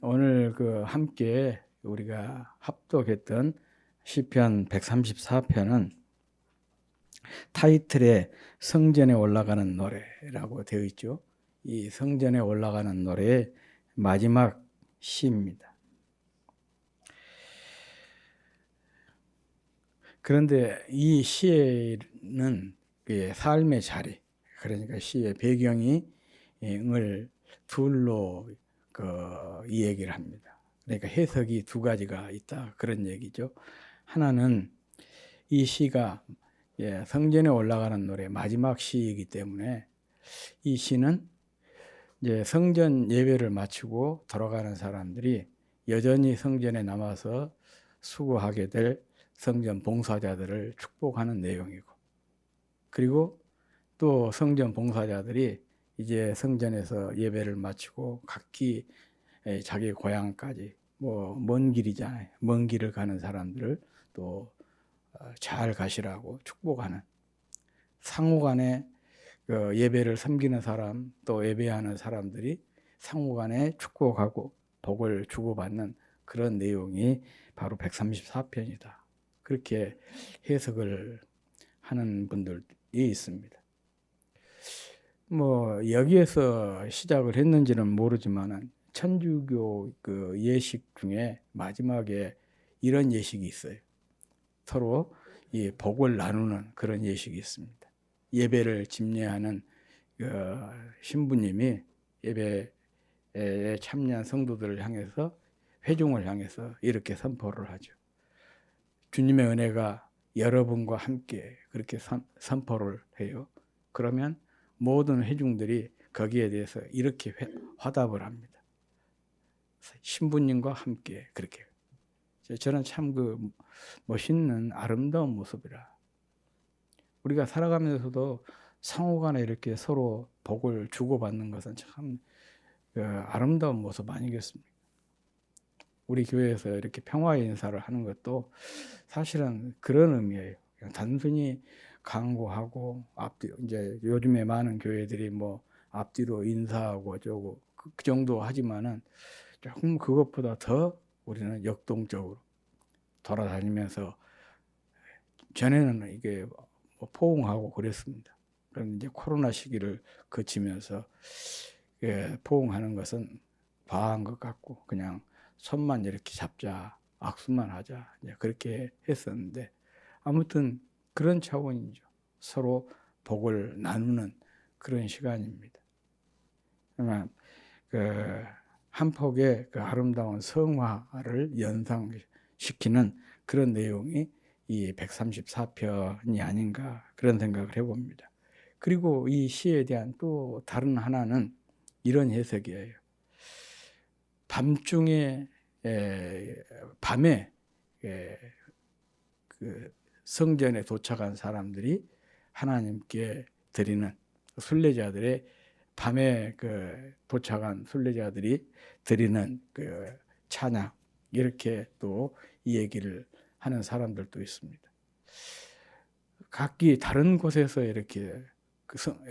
오늘 함께 우리가 합독했던 시편 134편은 타이틀에 성전에 올라가는 노래라고 되어 있죠. 이 성전에 올라가는 노래의 마지막 시입니다. 그런데 이 시에는 삶의 자리, 그러니까 시의 배경이 을 둘로 이 얘기를 합니다. 그러니까 해석이 두 가지가 있다, 그런 얘기죠. 하나는 이 시가 성전에 올라가는 노래 마지막 시이기 때문에 이 시는 이제 성전 예배를 마치고 돌아가는 사람들이 여전히 성전에 남아서 수고하게 될 성전 봉사자들을 축복하는 내용이고, 그리고 또 성전 봉사자들이 이제 성전에서 예배를 마치고 각기 자기 고향까지 먼 길이잖아요. 먼 길을 가는 사람들을 또 잘 가시라고 축복하는, 상호간에 예배를 섬기는 사람 또 예배하는 사람들이 상호간에 축복하고 복을 주고받는 그런 내용이 바로 134편이다. 그렇게 해석을 하는 분들이 있습니다. 여기에서 시작을 했는지는 모르지만 천주교 예식 중에 마지막에 이런 예식이 있어요. 서로 이 복을 나누는 그런 예식이 있습니다. 예배를 집례하는 신부님이 예배에 참여한 성도들을 향해서, 회중을 향해서 이렇게 선포를 하죠. 주님의 은혜가 여러분과 함께, 그렇게 선포를 해요. 그러면 모든 회중들이 거기에 대해서 이렇게 화답을 합니다. 신부님과 함께, 그렇게. 저는 참 멋있는 아름다운 모습이라. 우리가 살아가면서도 상호간에 이렇게 서로 복을 주고받는 것은 참 아름다운 모습 아니겠습니까? 우리 교회에서 이렇게 평화의 인사를 하는 것도 사실은 그런 의미예요. 그냥 단순히 강구하고 앞뒤, 이제 요즘에 많은 교회들이 앞뒤로 인사하고 어쩌고 그 정도 하지만은 조금 그것보다 더 우리는 역동적으로 돌아다니면서, 전에는 이게 포옹하고 그랬습니다. 그런데 이제 코로나 시기를 거치면서 포옹하는 것은 과한 것 같고 그냥 손만 이렇게 잡자, 악수만 하자, 이제 그렇게 했었는데, 아무튼 그런 차원이죠. 서로 복을 나누는 그런 시간입니다. 한 폭의 아름다운 성화를 연상시키는 그런 내용이 이 134편이 아닌가, 그런 생각을 해봅니다. 그리고 이 시에 대한 또 다른 하나는 이런 해석이에요. 밤에 성전에 도착한 사람들이 하나님께 드리는, 순례자들의 밤에 도착한 순례자들이 드리는 찬양, 이렇게 또 이 얘기를 하는 사람들도 있습니다. 각기 다른 곳에서 이렇게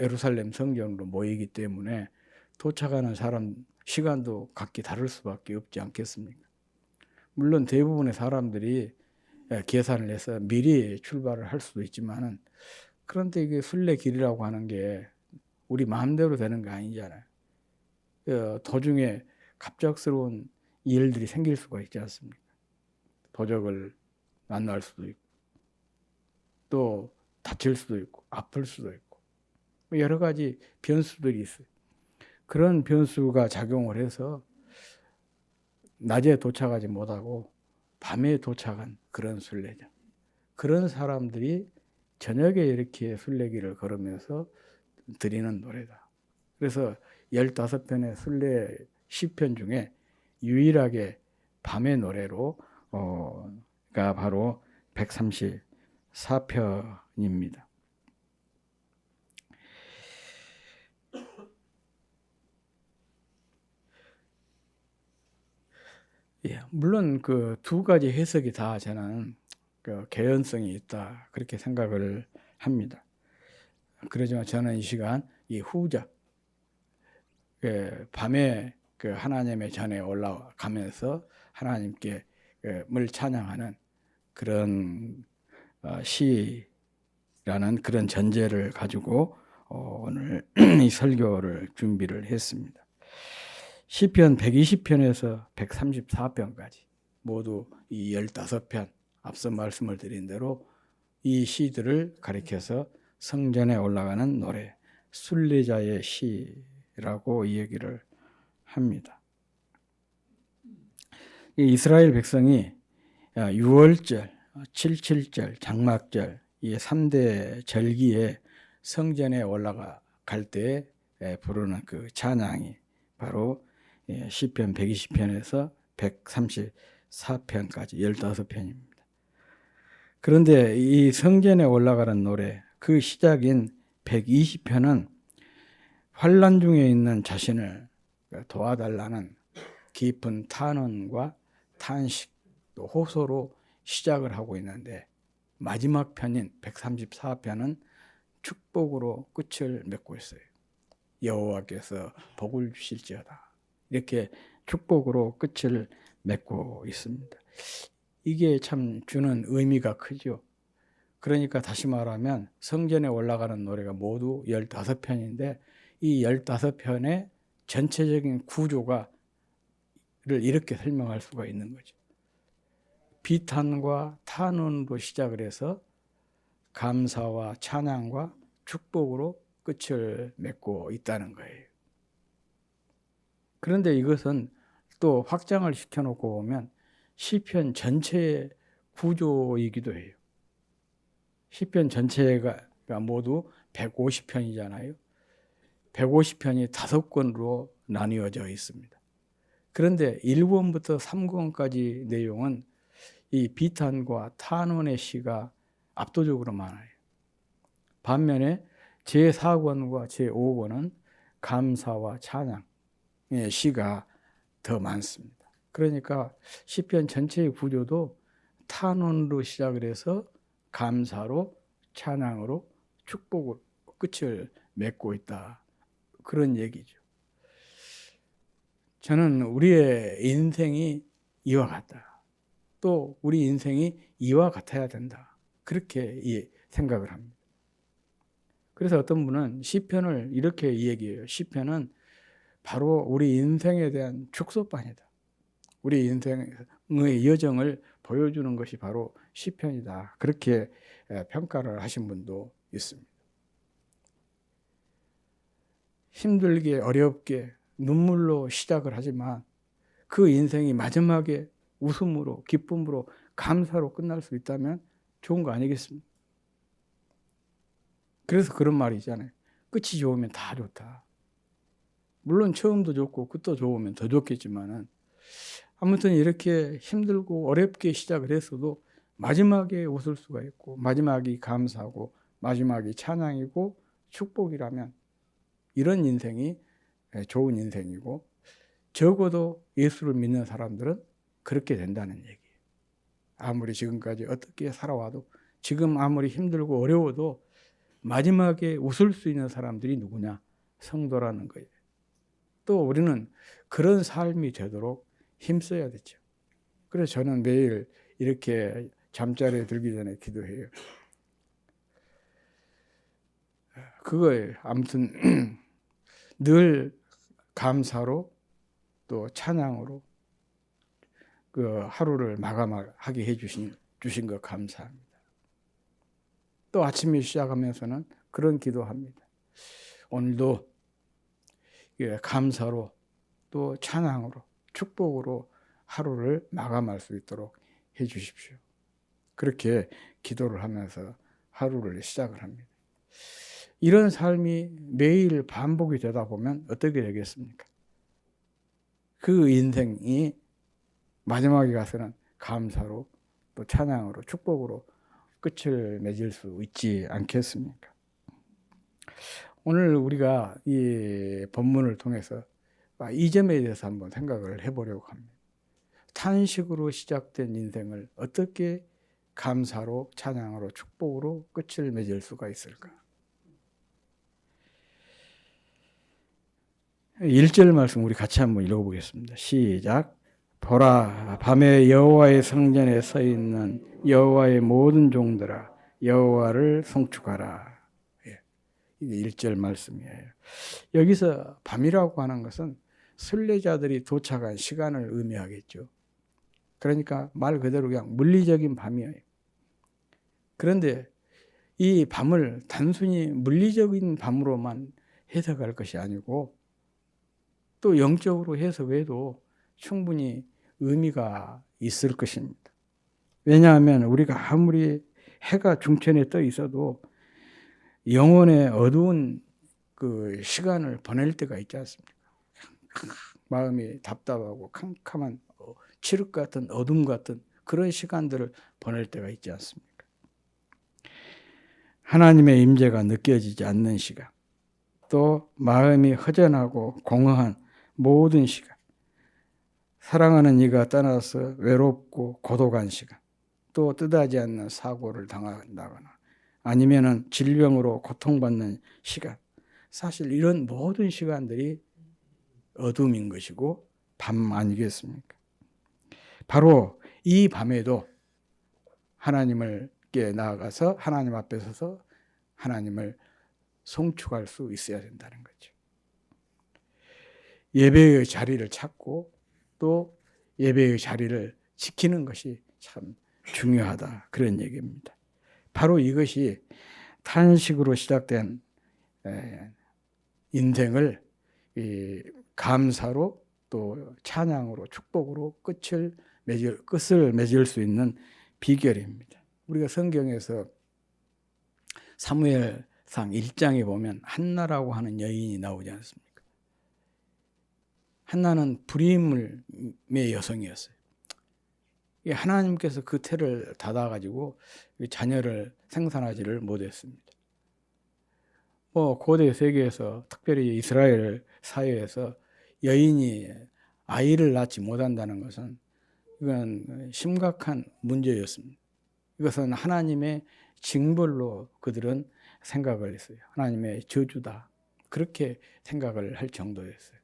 예루살렘 성전으로 모이기 때문에 도착하는 사람 시간도 각기 다를 수밖에 없지 않겠습니까? 물론 대부분의 사람들이 계산을 해서 미리 출발을 할 수도 있지만은, 그런데 이게 순례길이라고 하는 게 우리 마음대로 되는 거 아니잖아요. 도중에 갑작스러운 일들이 생길 수가 있지 않습니까? 도적을 만날 수도 있고, 또 다칠 수도 있고, 아플 수도 있고, 여러 가지 변수들이 있어요. 그런 변수가 작용을 해서 낮에 도착하지 못하고 밤에 도착한 그런 순례자, 그런 사람들이 저녁에 이렇게 순례길을 걸으면서 드리는 노래다. 그래서 15편의 순례 시편 중에 유일하게 밤의 노래로 가 바로 134편입니다. 물론 그 두 가지 해석이 다 저는 개연성이 있다, 그렇게 생각을 합니다. 그러지만 저는 이 시간 이 후자, 밤에 그 하나님의 전에 올라가면서 하나님께 을 찬양하는 그런 시라는 그런 전제를 가지고 오늘 이 설교를 준비를 했습니다. 시편 120편에서 134편까지 모두 이 15편 앞서 말씀을 드린 대로 이 시들을 가리켜서 성전에 올라가는 노래, 순례자의 시라고 이 얘기를 합니다. 이스라엘 백성이 6월절, 7.7절, 장막절 이 3대 절기에 성전에 올라갈 때 부르는 그 찬양이 바로 시편 120편에서 134편까지 15편입니다. 그런데 이 성전에 올라가는 노래, 그 시작인 120편은 환난 중에 있는 자신을 도와달라는 깊은 탄원과 탄식, 또 호소로 시작을 하고 있는데 마지막 편인 134편은 축복으로 끝을 맺고 있어요. 여호와께서 복을 주실지어다. 이렇게 축복으로 끝을 맺고 있습니다. 이게 참 주는 의미가 크죠. 그러니까 다시 말하면 성전에 올라가는 노래가 모두 15편인데 이 15편의 전체적인 구조가 를 이렇게 설명할 수가 있는 거죠. 비탄과 탄원으로 시작을 해서 감사와 찬양과 축복으로 끝을 맺고 있다는 거예요. 그런데 이것은 또 확장을 시켜놓고 보면 시편 전체의 구조이기도 해요. 시편 전체가 모두 150편이잖아요. 150편이 5권으로 나뉘어져 있습니다. 그런데 1권부터 3권까지 내용은 이 비탄과 탄원의 시가 압도적으로 많아요. 반면에 제4권과 제5권은 감사와 찬양의 시가 더 많습니다. 그러니까 시편 전체의 구조도 탄원으로 시작을 해서 감사로 찬양으로 축복으로 끝을 맺고 있다. 그런 얘기죠. 저는 우리의 인생이 이와 같다. 또 우리 인생이 이와 같아야 된다. 그렇게 생각을 합니다. 그래서 어떤 분은 시편을 이렇게 얘기해요. 시편은 바로 우리 인생에 대한 축소판이다. 우리 인생의 여정을 보여주는 것이 바로 시편이다. 그렇게 평가를 하신 분도 있습니다. 힘들게 어렵게 눈물로 시작을 하지만 그 인생이 마지막에 웃음으로 기쁨으로 감사로 끝날 수 있다면 좋은 거 아니겠습니까? 그래서 그런 말이 있잖아요. 끝이 좋으면 다 좋다. 물론 처음도 좋고 끝도 좋으면 더 좋겠지만은 아무튼 이렇게 힘들고 어렵게 시작을 했어도 마지막에 웃을 수가 있고 마지막이 감사하고 마지막이 찬양이고 축복이라면 이런 인생이 좋은 인생이고 적어도 예수를 믿는 사람들은 그렇게 된다는 얘기예요. 아무리 지금까지 어떻게 살아와도 지금 아무리 힘들고 어려워도 마지막에 웃을 수 있는 사람들이 누구냐? 성도라는 거예요. 또 우리는 그런 삶이 되도록 힘써야 되죠. 그래서 저는 매일 이렇게 잠자리에 들기 전에 기도해요. 그거예요. 아무튼 늘 감사로 또 찬양으로 그 하루를 마감하게 해주신 것 감사합니다. 또 아침에 시작하면서는 그런 기도합니다. 오늘도 감사로 또 찬양으로 축복으로 하루를 마감할 수 있도록 해주십시오. 그렇게 기도를 하면서 하루를 시작을 합니다. 이런 삶이 매일 반복이 되다 보면 어떻게 되겠습니까? 그 인생이 마지막에 가서는 감사로 또 찬양으로 축복으로 끝을 맺을 수 있지 않겠습니까? 오늘 우리가 이 본문을 통해서 이 점에 대해서 한번 생각을 해보려고 합니다. 탄식으로 시작된 인생을 어떻게 감사로 찬양으로 축복으로 끝을 맺을 수가 있을까? 1절 말씀 우리 같이 한번 읽어보겠습니다. 시작. 보라, 밤에 여호와의 성전에 서 있는 여호와의 모든 종들아, 여호와를 송축하라. 예, 이게 1절 말씀이에요. 여기서 밤이라고 하는 것은 순례자들이 도착한 시간을 의미하겠죠. 그러니까 말 그대로 그냥 물리적인 밤이에요. 그런데 이 밤을 단순히 물리적인 밤으로만 해석할 것이 아니고 또 영적으로 해석해도 충분히 의미가 있을 것입니다. 왜냐하면 우리가 아무리 해가 중천에 떠 있어도 영혼의 어두운 그 시간을 보낼 때가 있지 않습니까? 마음이 답답하고 캄캄한 칠흑 같은 어둠 같은 그런 시간들을 보낼 때가 있지 않습니까? 하나님의 임재가 느껴지지 않는 시간, 또 마음이 허전하고 공허한 모든 시간, 사랑하는 이가 떠나서 외롭고 고독한 시간, 또 뜻하지 않는 사고를 당한다거나 아니면은 질병으로 고통받는 시간, 사실 이런 모든 시간들이 어둠인 것이고 밤 아니겠습니까? 바로 이 밤에도 하나님께 나아가서 하나님 앞에 서서 하나님을 송축할 수 있어야 된다는 거죠. 예배의 자리를 찾고 또 예배의 자리를 지키는 것이 참 중요하다, 그런 얘기입니다. 바로 이것이 탄식으로 시작된 인생을 감사로 또 찬양으로 축복으로 끝을 맺을 수 있는 비결입니다. 우리가 성경에서 사무엘상 1장에 보면 한나라고 하는 여인이 나오지 않습니까? 한나는 불임의 여성이었어요. 하나님께서 그 태를 닫아가지고 자녀를 생산하지를 못했습니다. 고대 세계에서 특별히 이스라엘 사회에서 여인이 아이를 낳지 못한다는 것은 이건 심각한 문제였습니다. 이것은 하나님의 징벌로 그들은 생각을 했어요. 하나님의 저주다, 그렇게 생각을 할 정도였어요.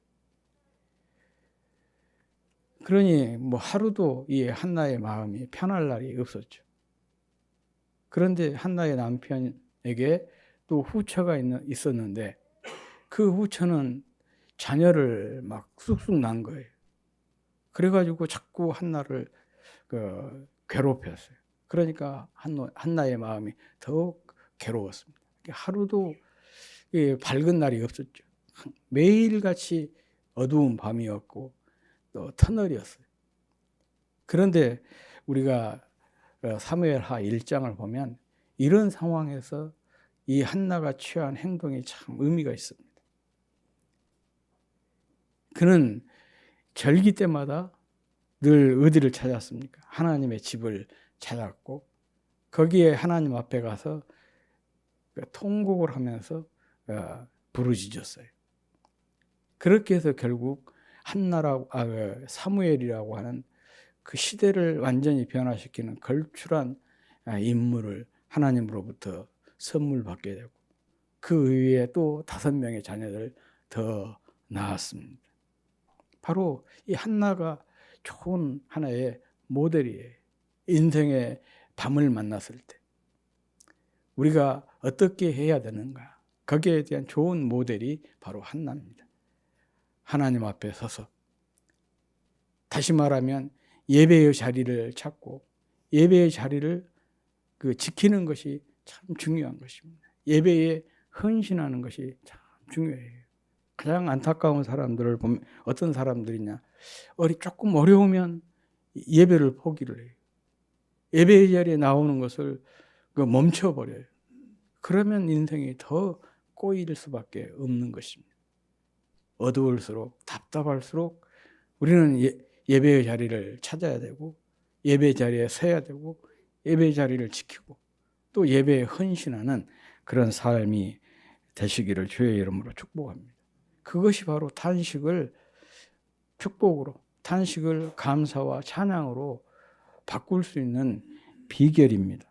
그러니 하루도 이 한나의 마음이 편할 날이 없었죠. 그런데 한나의 남편에게 또 후처가 있었는데 그 후처는 자녀를 막 쑥쑥 낳은 거예요. 그래가지고 자꾸 한나를 괴롭혔어요. 그러니까 한나의 마음이 더욱 괴로웠습니다. 하루도 밝은 날이 없었죠. 매일같이 어두운 밤이었고 또 터널이었어요. 그런데 우리가 사무엘하 1장을 보면 이런 상황에서 이 한나가 취한 행동이 참 의미가 있습니다. 그는 절기 때마다 늘 어디를 찾았습니까? 하나님의 집을 찾았고 거기에 하나님 앞에 가서 통곡을 하면서 부르짖었어요. 그렇게 해서 결국 사무엘이라고 하는 그 시대를 완전히 변화시키는 걸출한 인물을 하나님으로부터 선물 받게 되고 그 위에 또 5명의 자녀들 더 낳았습니다. 바로 이 한나가 좋은 하나의 모델이에요. 인생의 밤을 만났을 때 우리가 어떻게 해야 되는가, 거기에 대한 좋은 모델이 바로 한나입니다. 하나님 앞에 서서, 다시 말하면 예배의 자리를 찾고 예배의 자리를 지키는 것이 참 중요한 것입니다. 예배에 헌신하는 것이 참 중요해요. 가장 안타까운 사람들을 보면 어떤 사람들이냐, 조금 어려우면 예배를 포기를 해요. 예배의 자리에 나오는 것을 멈춰버려요. 그러면 인생이 더 꼬일 수밖에 없는 것입니다. 어두울수록 답답할수록 우리는 예배의 자리를 찾아야 되고 예배의 자리에 서야 되고 예배의 자리를 지키고 또 예배에 헌신하는 그런 삶이 되시기를 주의 이름으로 축복합니다. 그것이 바로 탄식을 축복으로, 탄식을 감사와 찬양으로 바꿀 수 있는 비결입니다.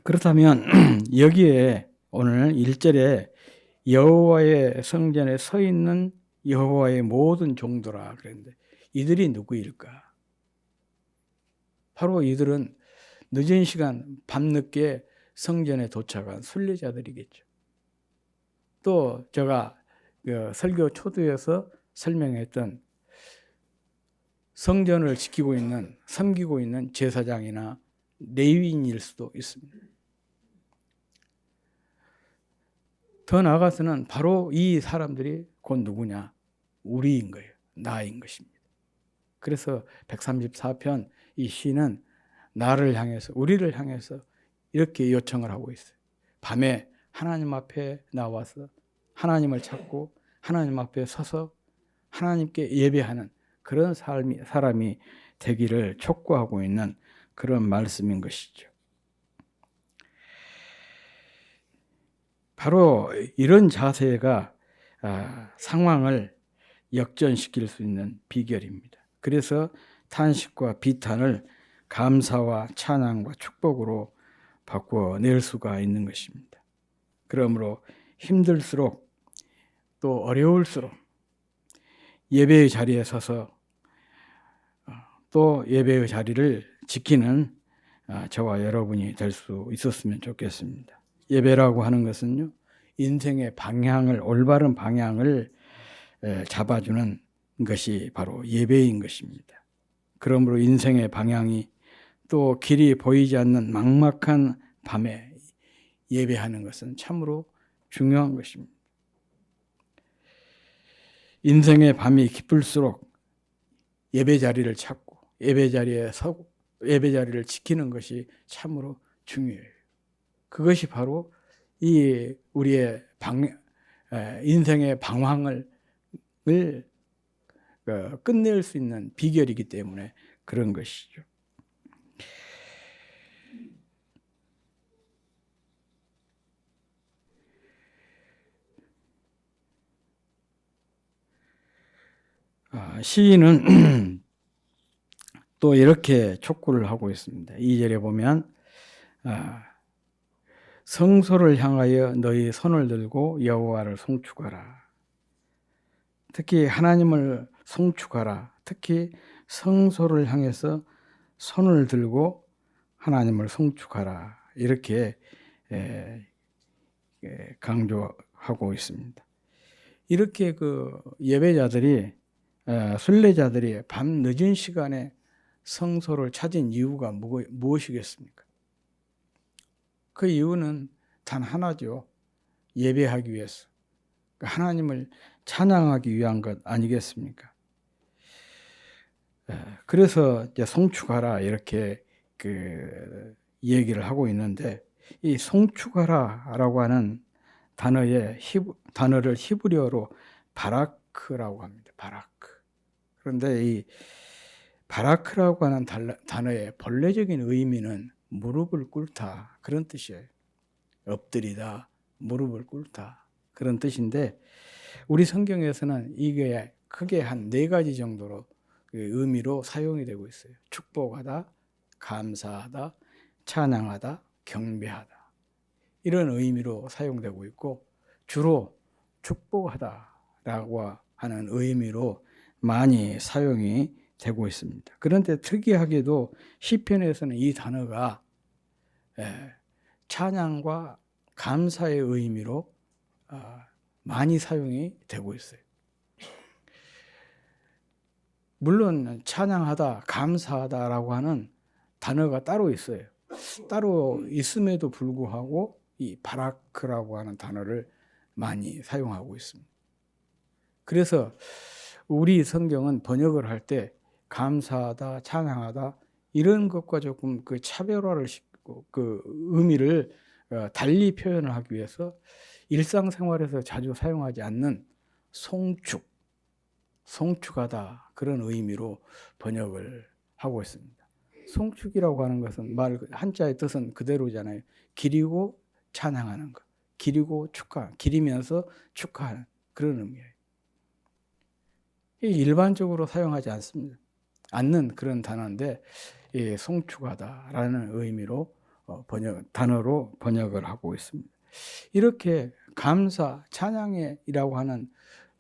그렇다면 여기에 오늘 1절에 여호와의 성전에 서 있는 여호와의 모든 종들아 그랬는데 이들이 누구일까? 바로 이들은 늦은 시간 밤늦게 성전에 도착한 순례자들이겠죠. 또 제가 설교 초두에서 설명했던 성전을 지키고 있는, 섬기고 있는 제사장이나 레위인일 수도 있습니다. 더 나아가서는 바로 이 사람들이 곧 누구냐? 우리인 거예요. 나인 것입니다. 그래서 134편 이 시는 나를 향해서, 우리를 향해서 이렇게 요청을 하고 있어요. 밤에 하나님 앞에 나와서 하나님을 찾고 하나님 앞에 서서 하나님께 예배하는 그런 사람이 되기를 촉구하고 있는 그런 말씀인 것이죠. 바로 이런 자세가 상황을 역전시킬 수 있는 비결입니다. 그래서 탄식과 비탄을 감사와 찬양과 축복으로 바꿔낼 수가 있는 것입니다. 그러므로 힘들수록 또 어려울수록 예배의 자리에 서서 또 예배의 자리를 지키는 저와 여러분이 될 수 있었으면 좋겠습니다. 예배라고 하는 것은요, 인생의 방향을, 올바른 방향을 잡아주는 것이 바로 예배인 것입니다. 그러므로 인생의 방향이 또 길이 보이지 않는 막막한 밤에 예배하는 것은 참으로 중요한 것입니다. 인생의 밤이 깊을수록 예배 자리를 찾고 예배 자리에 서고 예배 자리를 지키는 것이 참으로 중요해요. 그것이 바로 이 우리의 인생의 방황을 끝낼 수 있는 비결이기 때문에 그런 것이죠. 시인은 또 이렇게 촉구를 하고 있습니다. 2절에 보면 성소를 향하여 너희 손을 들고 여호와를 송축하라. 특히 하나님을 송축하라. 특히 성소를 향해서 손을 들고 하나님을 송축하라. 이렇게 강조하고 있습니다. 이렇게 그 예배자들이 순례자들이 밤 늦은 시간에 성소를 찾은 이유가 무엇이겠습니까? 그 이유는 단 하나죠. 예배하기 위해서. 하나님을 찬양하기 위한 것 아니겠습니까? 그래서 이제 송축하라 이렇게 얘기를 하고 있는데, 이 송축하라라고 하는 단어를 히브리어로 바라크라고 합니다. 바라크. 그런데 이 바라크라고 하는 단어의 본래적인 의미는 무릎을 꿇다 그런 뜻이에요. 엎드리다, 무릎을 꿇다 그런 뜻인데, 우리 성경에서는 이게 크게 한 4가지 정도로 의미로 사용이 되고 있어요. 축복하다, 감사하다, 찬양하다, 경배하다 이런 의미로 사용되고 있고, 주로 축복하다라고 하는 의미로 많이 사용이 되고 있습니다. 그런데 특이하게도 시편에서는 이 단어가 찬양과 감사의 의미로 많이 사용이 되고 있어요. 물론 찬양하다, 감사하다라고 하는 단어가 따로 있어요. 따로 있음에도 불구하고 이 바라크라고 하는 단어를 많이 사용하고 있습니다. 그래서 우리 성경은 번역을 할 때 감사하다, 찬양하다 이런 것과 조금 그 차별화를 시키고 그 의미를 달리 표현을 하기 위해서 일상생활에서 자주 사용하지 않는 송축하다 그런 의미로 번역을 하고 있습니다. 송축이라고 하는 것은 말 한자의 뜻은 그대로잖아요. 기리고 찬양하는 것, 기리고 기리면서 축하하는 그런 의미예요. 일반적으로 사용하지 않는 그런 단어인데, 송축하다라는 의미로 단어로 번역을 하고 있습니다. 이렇게 감사, 찬양이라고 하는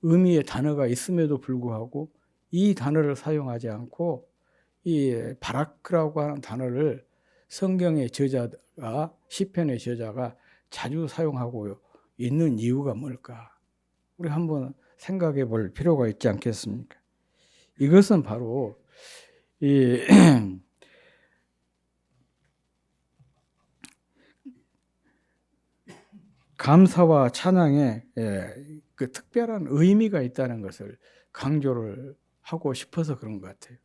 의미의 단어가 있음에도 불구하고 이 단어를 사용하지 않고 이 바라크라고 하는 단어를 성경의 저자가, 시편의 저자가 자주 사용하고 있는 이유가 뭘까? 우리 한번 생각해 볼 필요가 있지 않겠습니까? 이것은 바로 이 감사와 찬양에 그 특별한 의미가 있다는 것을 강조를 하고 싶어서 그런 것 같아요.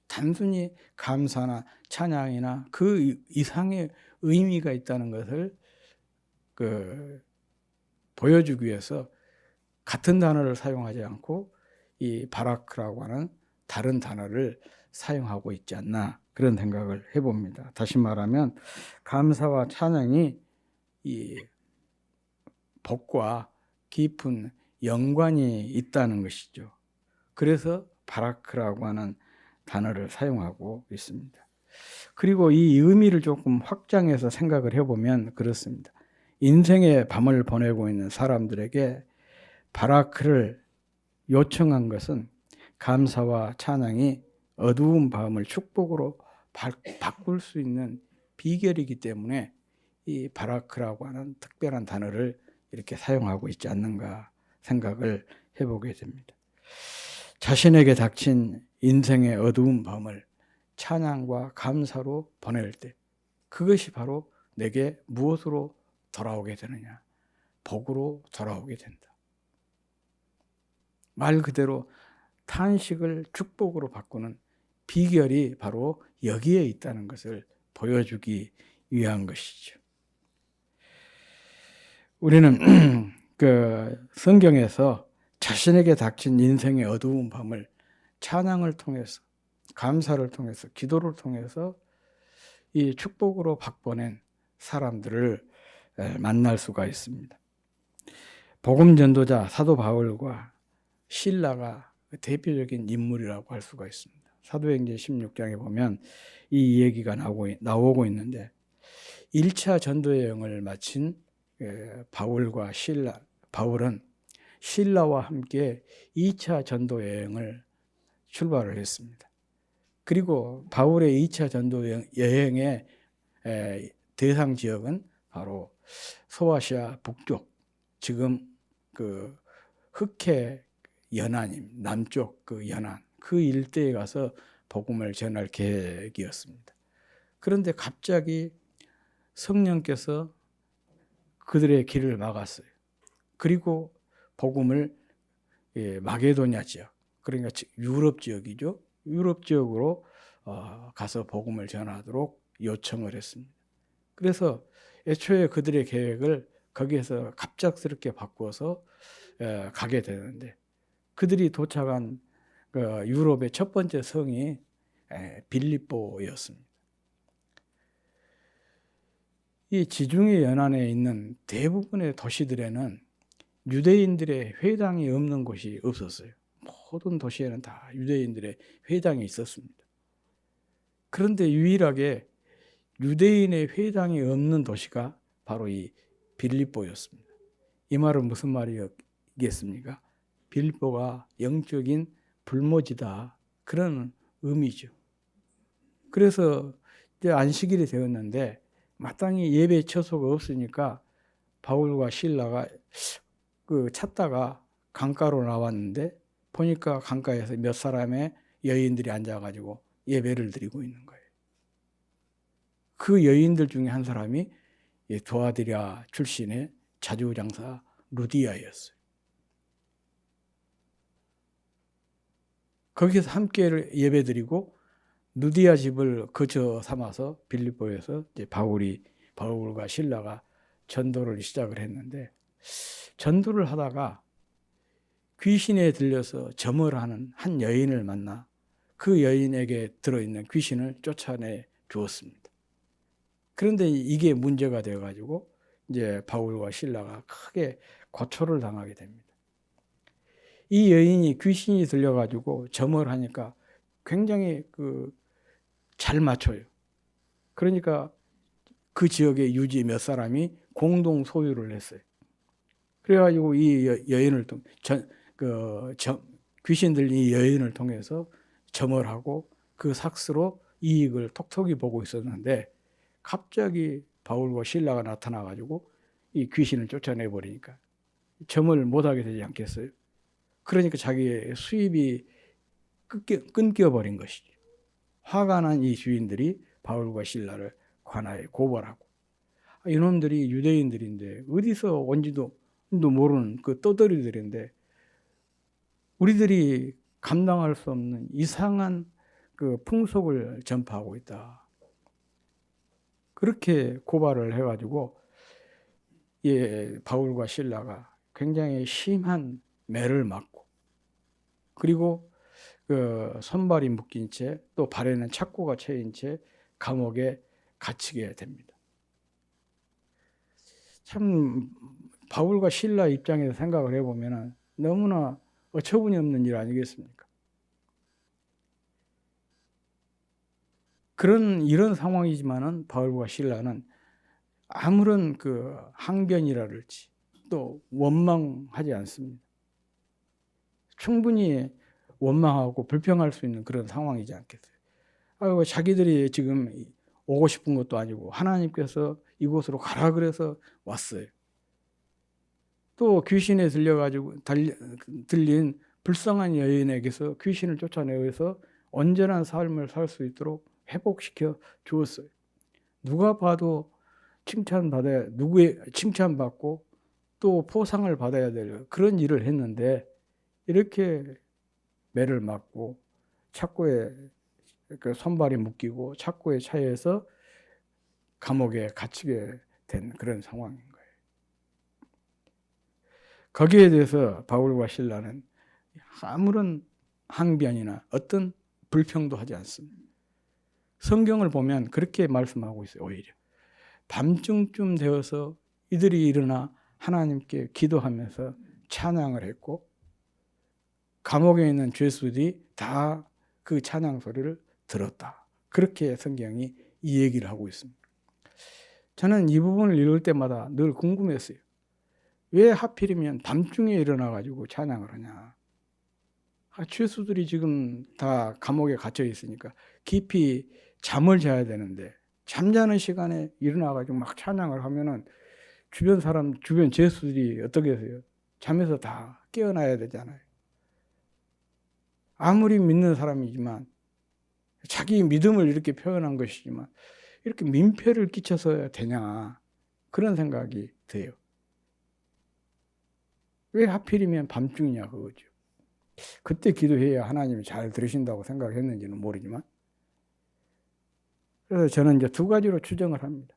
단순히 감사나 찬양이나 그 이상의 의미가 있다는 것을 보여주기 위해서 같은 단어를 사용하지 않고 이 바라크라고 하는 다른 단어를 사용하고 있지 않나, 그런 생각을 해봅니다. 다시 말하면 감사와 찬양이 이 복과 깊은 연관이 있다는 것이죠. 그래서 바라크라고 하는 단어를 사용하고 있습니다. 그리고 이 의미를 조금 확장해서 생각을 해보면 그렇습니다. 인생의 밤을 보내고 있는 사람들에게 바라크를 요청한 것은 감사와 찬양이 어두운 밤을 축복으로 바꿀 수 있는 비결이기 때문에 이 바라크라고 하는 특별한 단어를 이렇게 사용하고 있지 않는가 생각을 해보게 됩니다. 자신에게 닥친 인생의 어두운 밤을 찬양과 감사로 보낼 때 그것이 바로 내게 무엇으로 돌아오게 되느냐? 복으로 돌아오게 된다. 말 그대로 탄식을 축복으로 바꾸는 비결이 바로 여기에 있다는 것을 보여주기 위한 것이죠. 우리는 성경에서 자신에게 닥친 인생의 어두운 밤을 찬양을 통해서, 감사를 통해서, 기도를 통해서 이 축복으로 바꿔낸 사람들을 만날 수가 있습니다. 복음 전도자 사도 바울과 실라가 대표적인 인물이라고 할 수가 있습니다. 사도행전 16장에 보면 이 얘기가 나오고 있는데 1차 전도 여행을 마친 바울과 실라, 바울은 실라와 함께 2차 전도 여행을 출발을 했습니다. 그리고 바울의 2차 전도 여행의 대상 지역은 바로 소아시아 북쪽, 지금 흑해 연안임, 남쪽 연안, 그 일대에 가서 복음을 전할 계획이었습니다. 그런데 갑자기 성령께서 그들의 길을 막았어요. 그리고 복음을 마게도냐 지역, 그러니까 유럽 지역이죠. 유럽 지역으로 가서 복음을 전하도록 요청을 했습니다. 그래서 애초에 그들의 계획을 거기에서 갑작스럽게 바꾸어서 가게 되는데 그들이 도착한 유럽의 첫 번째 성이 빌립보였습니다. 이 지중해 연안에 있는 대부분의 도시들에는 유대인들의 회당이 없는 곳이 없었어요. 모든 도시에는 다 유대인들의 회당이 있었습니다. 그런데 유일하게 유대인의 회당이 없는 도시가 바로 이 빌립보였습니다. 이 말은 무슨 말이겠습니까? 빌립보가 영적인 불모지다, 그런 의미죠. 그래서 이제 안식일이 되었는데 마땅히 예배 처소가 없으니까 바울과 실라가 찾다가 강가로 나왔는데 보니까 강가에서 몇 사람의 여인들이 앉아가지고 예배를 드리고 있는 거예요. 그 여인들 중에 한 사람이 두아디라 출신의 자주장사 루디아였어요. 거기서 함께 예배드리고 루디아 집을 거처 삼아서 빌립보에서 이제 바울과 실라가 전도를 시작을 했는데, 전도를 하다가 귀신에 들려서 점을 하는 한 여인을 만나 그 여인에게 들어있는 귀신을 쫓아내 주었습니다. 그런데 이게 문제가 되어가지고 이제 바울과 실라가 크게 고초를 당하게 됩니다. 이 여인이 귀신이 들려가지고 점을 하니까 굉장히 잘 맞춰요. 그러니까 그 지역의 유지 몇 사람이 공동 소유를 했어요. 그래가지고 이 여인을 귀신들 이 여인을 통해서 점을 하고 그 삭스로 이익을 톡톡히 보고 있었는데 갑자기 바울과 실라가 나타나가지고 이 귀신을 쫓아내 버리니까 점을 못하게 되지 않겠어요? 그러니까 자기의 수입이 끊겨버린 것이죠. 화가 난 이 주인들이 바울과 실라를 관하에 고발하고, 이놈들이 유대인들인데 어디서 온지도 모르는 그 떠돌이들인데 우리들이 감당할 수 없는 이상한 그 풍속을 전파하고 있다. 그렇게 고발을 해가지고 바울과 실라가 굉장히 심한 매를 맞고, 그리고 그 손발이 묶인 채 또 발에는 착고가 채인 채 감옥에 갇히게 됩니다. 참 바울과 실라 입장에서 생각을 해보면 너무나 어처구니 없는 일 아니겠습니까? 이런 상황이지만은 바울과 실라는 아무런 그 항변이랄지 또 원망하지 않습니다. 충분히 원망하고 불평할 수 있는 그런 상황이지 않겠어요? 자기들이 지금 오고 싶은 것도 아니고 하나님께서 이곳으로 가라 그래서 왔어요. 또 귀신에 들린 불쌍한 여인에게서 귀신을 쫓아내서 온전한 삶을 살 수 있도록 회복시켜 주었어요. 누가 봐도 누구의 칭찬받고 또 포상을 받아야 될 그런 일을 했는데 이렇게 매를 맞고 착고에 손발이 묶이고 착고에 차여서 감옥에 갇히게 된 그런 상황인 거예요. 거기에 대해서 바울과 실라는 아무런 항변이나 어떤 불평도 하지 않습니다. 성경을 보면 그렇게 말씀하고 있어요. 오히려 밤중쯤 되어서 이들이 일어나 하나님께 기도하면서 찬양을 했고 감옥에 있는 죄수들이 다 그 찬양 소리를 들었다. 그렇게 성경이 이 얘기를 하고 있습니다. 저는 이 부분을 읽을 때마다 늘 궁금했어요. 왜 하필이면 밤중에 일어나가지고 찬양을 하냐. 죄수들이 지금 다 감옥에 갇혀 있으니까 깊이 잠을 자야 되는데 잠자는 시간에 일어나가지고 막 찬양을 하면은 주변 죄수들이 어떻게 해서요? 잠에서 다 깨어나야 되잖아요. 아무리 믿는 사람이지만 자기 믿음을 이렇게 표현한 것이지만 이렇게 민폐를 끼쳐서야 되냐 그런 생각이 돼요. 왜 하필이면 밤중이냐 그거죠. 그때 기도해야 하나님이 잘 들으신다고 생각했는지는 모르지만 그래서 저는 이제 두 가지로 추정을 합니다.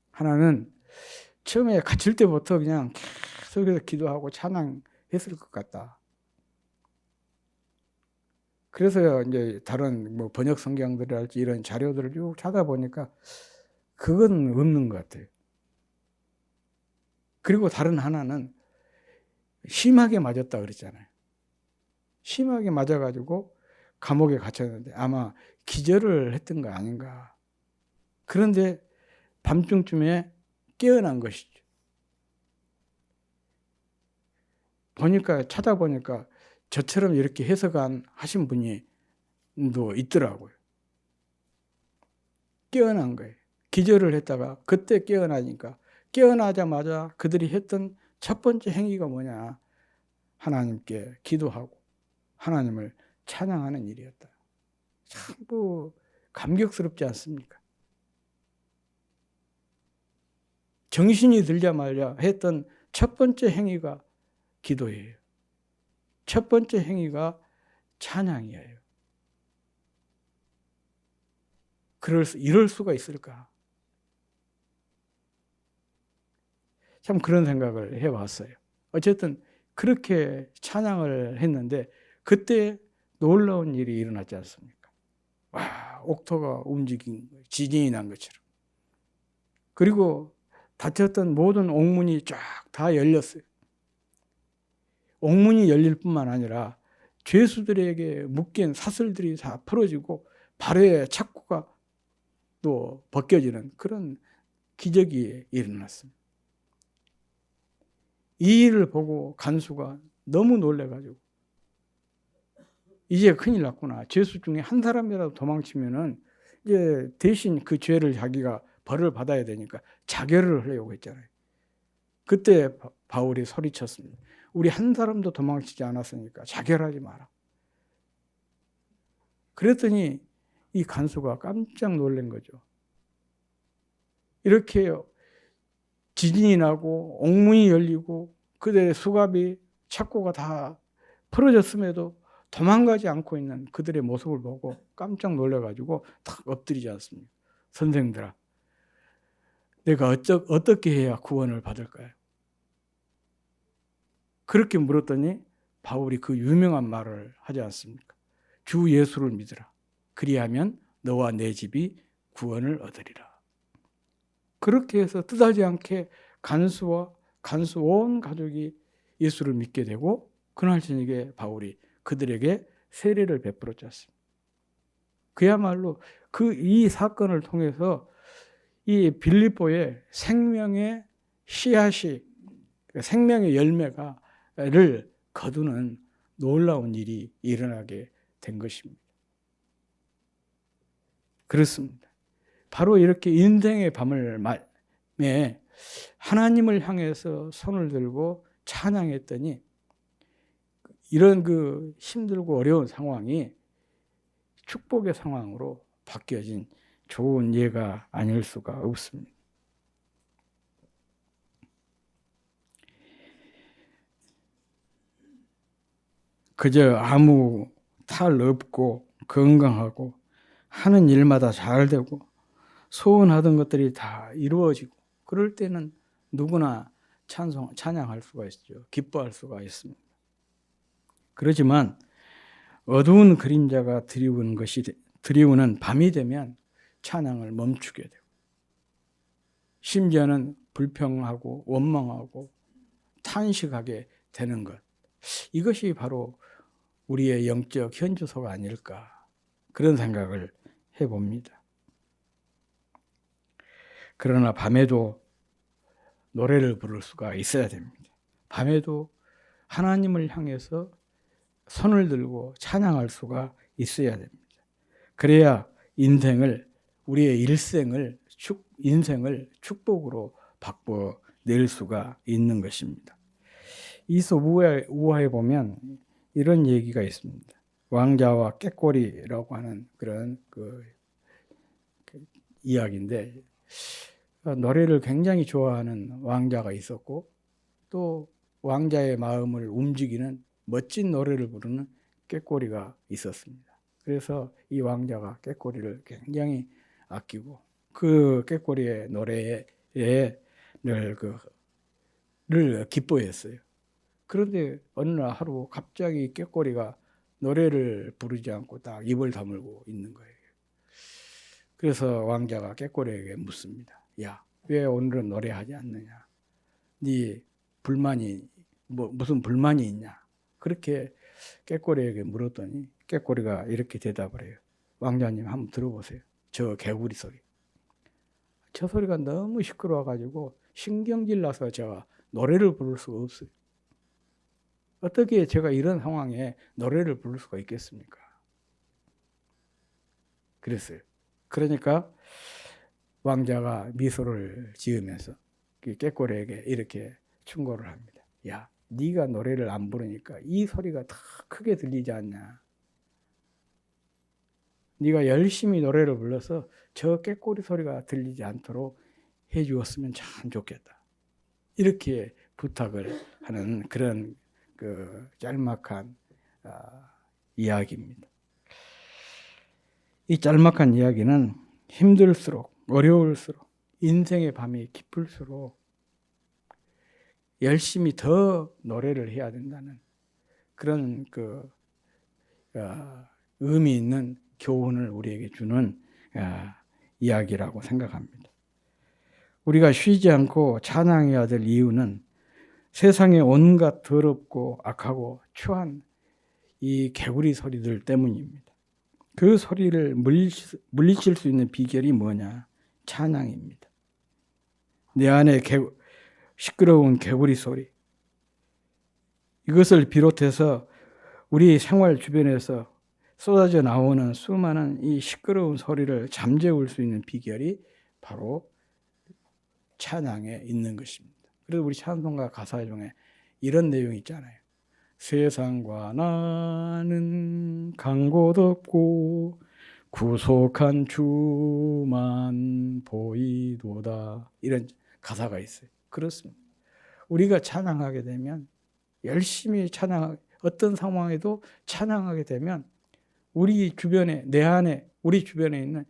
하나는 처음에 갇힐 때부터 그냥 계속해서 기도하고 찬양했을 것 같다. 그래서 이제 다른 번역 성경들이랄지 이런 자료들을 쭉 찾아보니까 그건 없는 것 같아요. 그리고 다른 하나는 심하게 맞았다 그랬잖아요. 심하게 맞아가지고 감옥에 갇혔는데 아마 기절을 했던 거 아닌가. 그런데 밤중쯤에 깨어난 것이죠. 찾아보니까 저처럼 이렇게 하신 분이 또 있더라고요. 깨어난 거예요. 기절을 했다가 그때 깨어나니까 깨어나자마자 그들이 했던 첫 번째 행위가 뭐냐. 하나님께 기도하고 하나님을 찬양하는 일이었다. 참 감격스럽지 않습니까? 정신이 들자마자 했던 첫 번째 행위가 기도예요. 첫 번째 행위가 찬양이에요. 이럴 수가 있을까? 참 그런 생각을 해봤어요. 어쨌든 그렇게 찬양을 했는데 그때 놀라운 일이 일어났지 않습니까? 옥토가 움직인 거예요. 지진이 난 것처럼. 그리고 닫혔던 모든 옥문이 쫙 다 열렸어요. 옥문이 열릴 뿐만 아니라 죄수들에게 묶인 사슬들이 다 풀어지고 발에 착고가 또 벗겨지는 그런 기적이 일어났습니다. 이 일을 보고 간수가 너무 놀래가지고 이제 큰일 났구나. 죄수 중에 한 사람이라도 도망치면은 이제 대신 그 죄를 자기가 벌을 받아야 되니까 자결을 하려고 했잖아요. 그때 바울이 소리쳤습니다. 우리 한 사람도 도망치지 않았으니까 자결하지 마라. 그랬더니 이 간수가 깜짝 놀란 거죠. 이렇게 지진이 나고 옥문이 열리고 그들의 수갑이 착고가 다 풀어졌음에도 도망가지 않고 있는 그들의 모습을 보고 깜짝 놀라가지고 탁 엎드리지 않습니까? 선생들아, 내가 어떻게 해야 구원을 받을까요? 그렇게 물었더니 바울이 그 유명한 말을 하지 않습니까? 주 예수를 믿으라. 그리하면 너와 내 집이 구원을 얻으리라. 그렇게 해서 뜻하지 않게 간수 온 가족이 예수를 믿게 되고 그날 저녁에 바울이 그들에게 세례를 베풀었지 않습니까? 그야말로 이 사건을 통해서 이 빌립보의 생명의 씨앗이 생명의 열매를 거두는 놀라운 일이 일어나게 된 것입니다. 그렇습니다. 바로 이렇게 인생의 밤을 하나님을 향해서 손을 들고 찬양했더니 이런 그 힘들고 어려운 상황이 축복의 상황으로 바뀌어진 좋은 예가 아닐 수가 없습니다. 그저 아무 탈 없고 건강하고 하는 일마다 잘 되고 소원하던 것들이 다 이루어지고 그럴 때는 누구나 찬양할 수가 있죠. 기뻐할 수가 있습니다. 그렇지만 어두운 그림자가 드리우는 밤이 되면 찬양을 멈추게 되고 심지어는 불평하고 원망하고 탄식하게 되는 것. 이것이 바로 우리의 영적 현주소가 아닐까 그런 생각을 해봅니다. 그러나 밤에도 노래를 부를 수가 있어야 됩니다. 밤에도 하나님을 향해서 손을 들고 찬양할 수가 있어야 됩니다. 그래야 우리의 인생을 축복으로 바꿔낼 수가 있는 것입니다. 이솝 우화에 보면 이런 얘기가 있습니다. 왕자와 꾀꼬리라고 하는 그런 그 이야기인데 노래를 굉장히 좋아하는 왕자가 있었고 또 왕자의 마음을 움직이는 멋진 노래를 부르는 꾀꼬리가 있었습니다. 그래서 이 왕자가 꾀꼬리를 굉장히 아끼고 그 꾀꼬리의 노래에 늘 기뻐했어요. 그런데 어느 날 하루 갑자기 꾀꼬리가 노래를 부르지 않고 딱 입을 다물고 있는 거예요. 그래서 왕자가 꾀꼬리에게 묻습니다. 야, 왜 오늘은 노래하지 않느냐? 네 불만이 무슨 불만이 있냐? 그렇게 꾀꼬리에게 물었더니 꾀꼬리가 이렇게 대답을 해요. 왕자님 한번 들어보세요. 저 개구리 소리. 저 소리가 너무 시끄러워가지고 신경질 나서 제가 노래를 부를 수가 없어요. 어떻게 제가 이런 상황에 노래를 부를 수가 있겠습니까? 그랬어요. 그러니까 왕자가 미소를 지으면서 꾀꼬리에게 이렇게 충고를 합니다. 야, 네가 노래를 안 부르니까 이 소리가 더 크게 들리지 않냐? 네가 열심히 노래를 불러서 저 꾀꼬리 소리가 들리지 않도록 해주었으면 참 좋겠다. 이렇게 부탁을 하는 그런 그 짤막한 이야기입니다. 이 짤막한 이야기는 힘들수록 어려울수록 인생의 밤이 깊을수록 열심히 더 노래를 해야 된다는 그런 의미 있는 교훈을 우리에게 주는 이야기라고 생각합니다. 우리가 쉬지 않고 찬양해야 될 이유는 세상의 온갖 더럽고 악하고 추한 이 개구리 소리들 때문입니다. 그 소리를 물리칠 수 있는 비결이 뭐냐? 찬양입니다. 내 안에 시끄러운 개구리 소리, 이것을 비롯해서 우리 생활 주변에서 쏟아져 나오는 수많은 이 시끄러운 소리를 잠재울 수 있는 비결이 바로 찬양에 있는 것입니다. 그래서 우리 찬송가 가사 중에 이런 내용이 있잖아요. 세상과 나는 간 곳 없고 구속한 주만 보이도다. 이런 가사가 있어요. 그렇습니다. 우리가 찬양하게 되면 열심히 어떤 상황에도 찬양하게 되면 우리 주변에, 내 안에, 우리 주변에 있는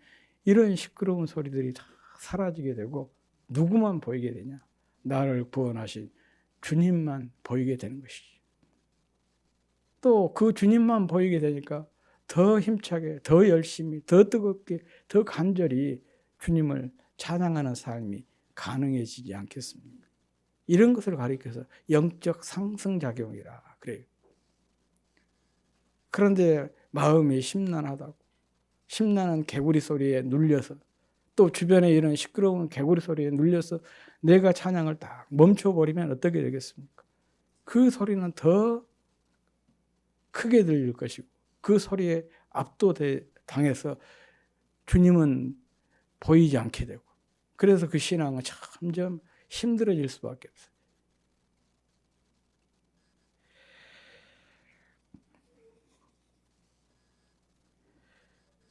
이런 시끄러운 소리들이 다 사라지게 되고 누구만 보이게 되냐? 나를 구원하신 주님만 보이게 되는 것이죠. 또 그 주님만 보이게 되니까 더 힘차게, 더 열심히, 더 뜨겁게, 더 간절히 주님을 찬양하는 삶이 가능해지지 않겠습니까? 이런 것을 가리켜서 영적 상승작용이라 그래요. 그런데 마음이 심란하다고, 심란한 개구리 소리에 눌려서, 또 주변에 이런 시끄러운 개구리 소리에 눌려서 내가 찬양을 딱 멈춰버리면 어떻게 되겠습니까? 그 소리는 더 크게 들릴 것이고 그 소리에 압도당해서 주님은 보이지 않게 되고, 그래서 그 신앙은 점점 힘들어질 수밖에 없어요.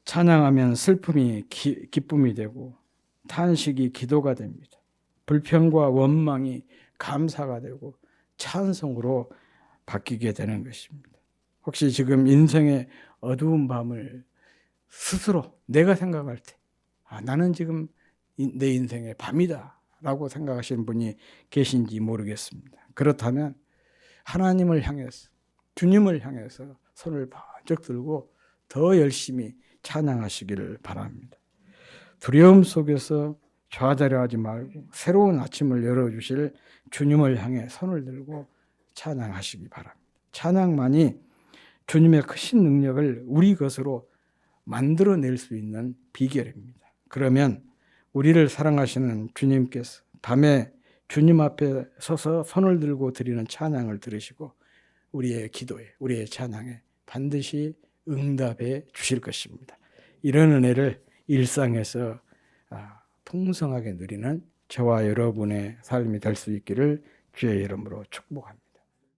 찬양하면 슬픔이 기쁨이 되고 탄식이 기도가 됩니다. 불평과 원망이 감사가 되고 찬송으로 바뀌게 되는 것입니다. 혹시 지금 인생의 어두운 밤을 스스로 내가 생각할 때 나는 지금 내 인생의 밤이다 라고 생각하시는 분이 계신지 모르겠습니다. 그렇다면 하나님을 향해서, 주님을 향해서 손을 번쩍 들고 더 열심히 찬양하시기를 바랍니다. 두려움 속에서 좌절하지 말고 새로운 아침을 열어주실 주님을 향해 손을 들고 찬양하시기 바랍니다. 찬양만이 주님의 크신 능력을 우리 것으로 만들어낼 수 있는 비결입니다. 그러면 우리를 사랑하시는 주님께서 밤에 주님 앞에 서서 손을 들고 드리는 찬양을 들으시고 우리의 기도에, 우리의 찬양에 반드시 응답해 주실 것입니다. 이런 은혜를 일상에서 풍성하게 누리는 저와 여러분의 삶이 될 수 있기를 주의 이름으로 축복합니다.